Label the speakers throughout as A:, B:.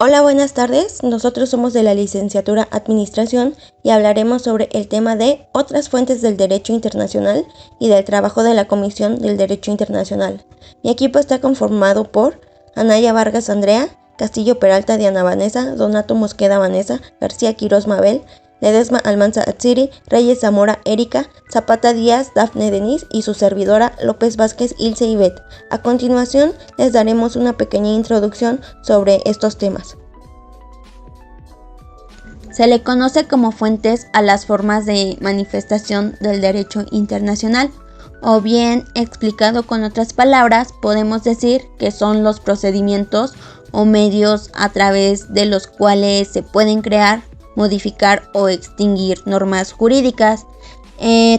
A: Hola, buenas tardes. Nosotros somos de la licenciatura Administración y hablaremos sobre el tema de otras fuentes del derecho internacional y del trabajo de la Comisión del Derecho Internacional. Mi equipo está conformado por Anaya Vargas Andrea, Castillo Peralta Diana Vanessa, Donato Mosqueda Vanessa, García Quirós Mabel, Ledesma Almanza Atsiri, Reyes Zamora Erika, Zapata Díaz Dafne Denise y su servidora López Vázquez Ilse Ivette. A continuación les daremos una pequeña introducción sobre estos temas.
B: Se le conoce como fuentes a las formas de manifestación del derecho internacional, o bien, explicado con otras palabras, podemos decir que son los procedimientos o medios a través de los cuales se pueden crear, modificar o extinguir normas jurídicas.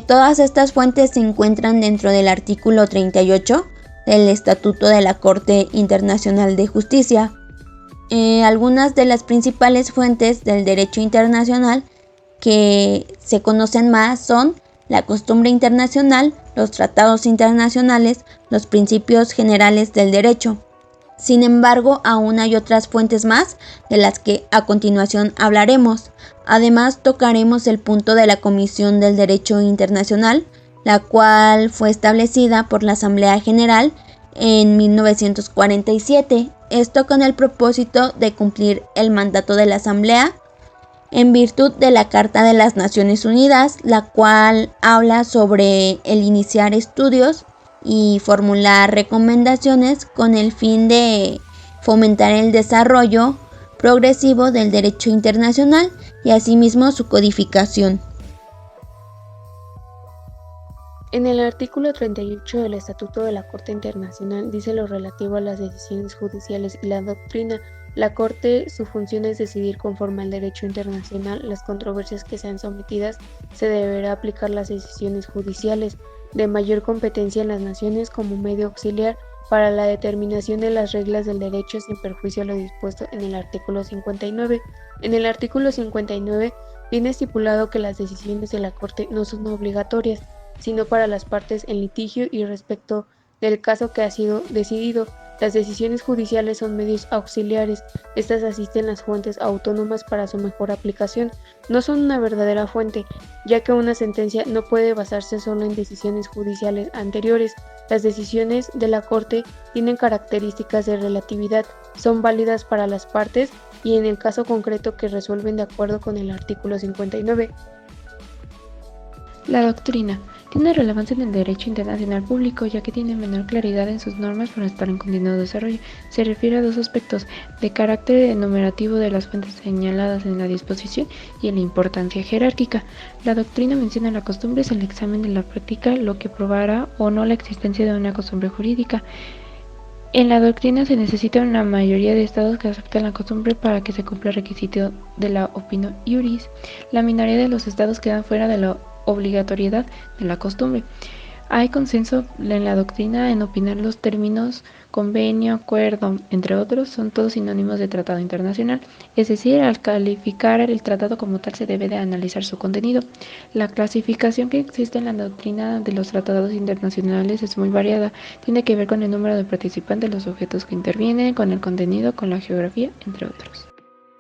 B: Todas estas fuentes se encuentran dentro del artículo 38 del Estatuto de la Corte Internacional de Justicia. Algunas de las principales fuentes del derecho internacional que se conocen más son la costumbre internacional, los tratados internacionales, los principios generales del derecho. Sin embargo, aún hay otras fuentes más de las que a continuación hablaremos. Además, tocaremos el punto de la Comisión del Derecho Internacional, la cual fue establecida por la Asamblea General en 1947. Esto con el propósito de cumplir el mandato de la Asamblea en virtud de la Carta de las Naciones Unidas, la cual habla sobre el iniciar estudios y formular recomendaciones con el fin de fomentar el desarrollo progresivo del derecho internacional y asimismo su codificación.
C: En el artículo 38 del Estatuto de la Corte Internacional dice lo relativo a las decisiones judiciales y la doctrina. La Corte, su función es decidir conforme al derecho internacional las controversias que sean sometidas. Se deberá aplicar las decisiones judiciales de mayor competencia en las naciones como medio auxiliar para la determinación de las reglas del derecho sin perjuicio a lo dispuesto en el artículo 59. En el artículo 59 viene estipulado que las decisiones de la Corte no son obligatorias, sino para las partes en litigio y respecto del caso que ha sido decidido. Las decisiones judiciales son medios auxiliares. Estas asisten las fuentes autónomas para su mejor aplicación. No son una verdadera fuente, ya que una sentencia no puede basarse solo en decisiones judiciales anteriores. Las decisiones de la Corte tienen características de relatividad, son válidas para las partes y en el caso concreto que resuelven de acuerdo con el artículo 59.
D: La doctrina tiene relevancia en el derecho internacional público, ya que tiene menor claridad en sus normas para estar en continuo desarrollo. Se refiere a dos aspectos: de carácter enumerativo de las fuentes señaladas en la disposición y en la importancia jerárquica. La doctrina menciona la costumbre, es el examen de la práctica, lo que probará o no la existencia de una costumbre jurídica. En la doctrina se necesita una mayoría de estados que acepten la costumbre para que se cumpla el requisito de la opinio iuris. La minoría de los estados quedan fuera de la obligatoriedad de la costumbre. Hay consenso en la doctrina en opinar los términos convenio, acuerdo, entre otros, son todos sinónimos de tratado internacional. Es decir, al calificar el tratado como tal se debe de analizar su contenido. La clasificación que existe en la doctrina de los tratados internacionales es muy variada. Tiene que ver con el número de participantes, los objetos que intervienen, con el contenido, con la geografía, entre otros.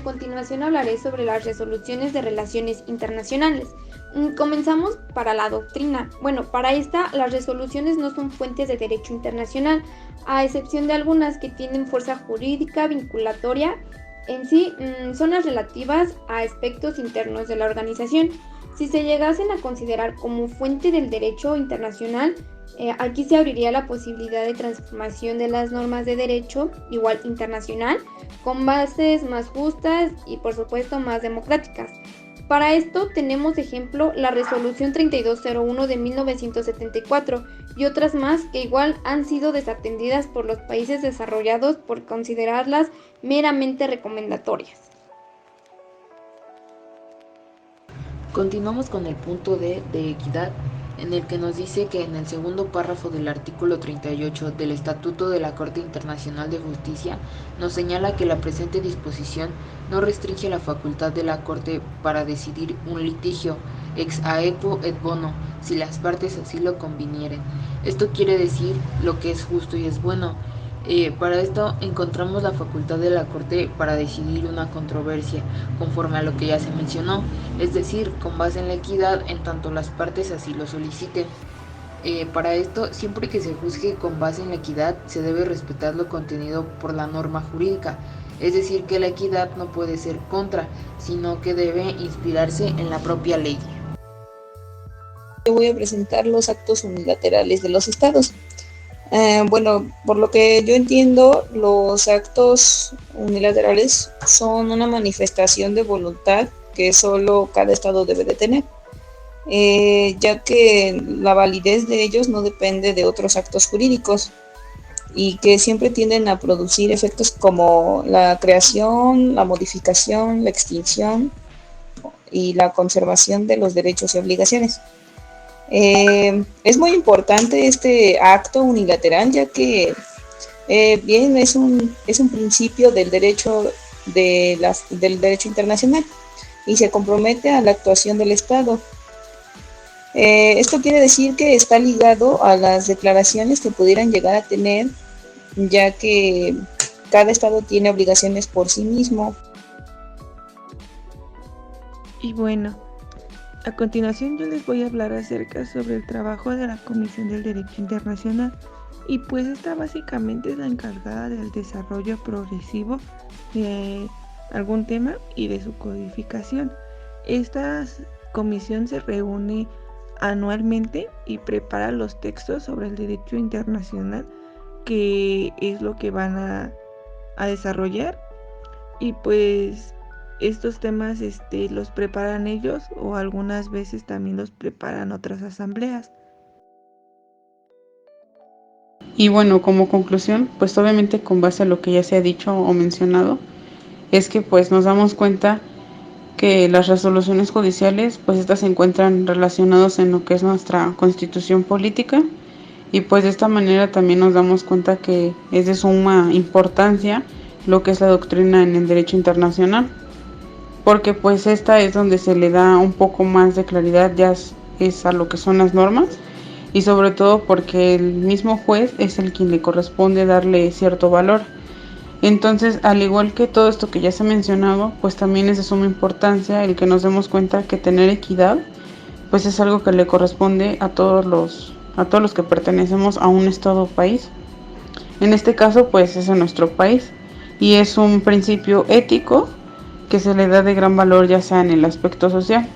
E: A continuación hablaré sobre las resoluciones de relaciones internacionales. Comenzamos para la doctrina. Bueno, para esta las resoluciones no son fuentes de derecho internacional, a excepción de algunas que tienen fuerza jurídica vinculatoria. En sí, son las relativas a aspectos internos de la organización. Si se llegasen a considerar como fuente del derecho internacional, aquí se abriría la posibilidad de transformación de las normas de derecho igual internacional con bases más justas y por supuesto más democráticas. Para esto tenemos ejemplo la resolución 3201 de 1974 y otras más que igual han sido desatendidas por los países desarrollados por considerarlas meramente recomendatorias.
F: Continuamos con el punto de equidad, en el que nos dice que en el segundo párrafo del artículo 38 del Estatuto de la Corte Internacional de Justicia nos señala que la presente disposición no restringe la facultad de la Corte para decidir un litigio ex aequo et bono, si las partes así lo convinieren. Esto quiere decir lo que es justo y es bueno. Para esto encontramos la facultad de la Corte para decidir una controversia conforme a lo que ya se mencionó, es decir, con base en la equidad en tanto las partes así lo soliciten. Para esto, siempre que se juzgue con base en la equidad, se debe respetar lo contenido por la norma jurídica, es decir, que la equidad no puede ser contra, sino que debe inspirarse en la propia ley.
G: Yo voy a presentar los actos unilaterales de los estados. Bueno, por lo que yo entiendo, los actos unilaterales son una manifestación de voluntad que solo cada estado debe de tener, ya que la validez de ellos no depende de otros actos jurídicos y que siempre tienden a producir efectos como la creación, la modificación, la extinción y la conservación de los derechos y obligaciones. Es muy importante este acto unilateral, ya que bien es un principio del derecho del derecho internacional y se compromete a la actuación del Estado. Esto quiere decir que está ligado a las declaraciones que pudieran llegar a tener, ya que cada Estado tiene obligaciones por sí mismo.
H: Y bueno, a continuación yo les voy a hablar acerca sobre el trabajo de la Comisión del Derecho Internacional, y pues esta básicamente es la encargada del desarrollo progresivo de algún tema y de su codificación. Esta comisión se reúne anualmente y prepara los textos sobre el derecho internacional, que es lo que van a desarrollar, y pues estos temas los preparan ellos o algunas veces también los preparan otras asambleas.
I: Y bueno, como conclusión, pues obviamente con base a lo que ya se ha dicho o mencionado, es que pues nos damos cuenta que las resoluciones judiciales, pues estas se encuentran relacionadas en lo que es nuestra constitución política, y pues de esta manera también nos damos cuenta que es de suma importancia lo que es la doctrina en el derecho internacional, porque pues esta es donde se le da un poco más de claridad ya es a lo que son las normas, y sobre todo porque el mismo juez es el quien le corresponde darle cierto valor. Entonces, al igual que todo esto que ya se ha mencionado, pues también es de suma importancia el que nos demos cuenta que tener equidad pues es algo que le corresponde a todos los que pertenecemos a un estado o país. En este caso pues es en nuestro país, y es un principio ético que se le da de gran valor, ya sea en el aspecto social,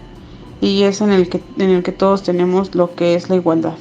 I: y es en el que todos tenemos lo que es la igualdad.